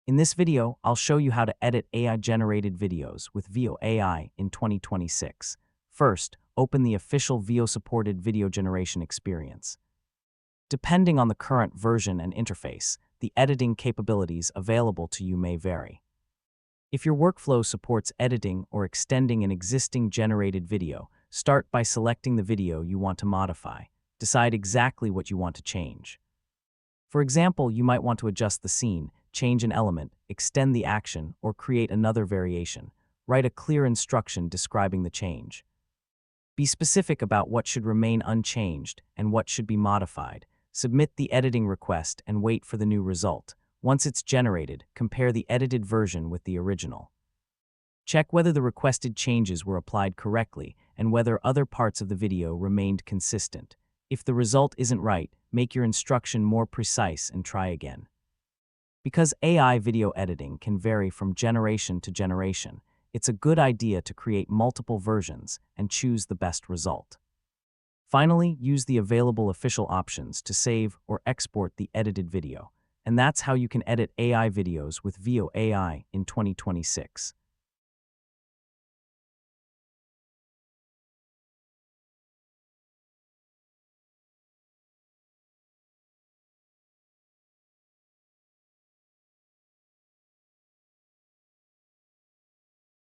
In this video, I'll show you how to edit AI-generated videos with Veo AI in 2026. First, open the official Veo-supported video generation experience. Depending on the current version and interface, the editing capabilities available to you may vary. If your workflow supports editing or extending an existing generated video, start by selecting the video you want to modify. Decide exactly what you want to change. For example, you might want to adjust the scene, change an element, extend the action, or create another variation. Write a clear instruction describing the change. Be specific about what should remain unchanged and what should be modified. Submit the editing request and wait for the new result. Once it's generated, compare the edited version with the original. Check whether the requested changes were applied correctly and whether other parts of the video remained consistent. If the result isn't right, make your instruction more precise and try again. Because AI video editing can vary from generation to generation, it's a good idea to create multiple versions and choose the best result. Finally, use the available official options to save or export the edited video. And that's how you can edit AI videos with Veo AI in 2026.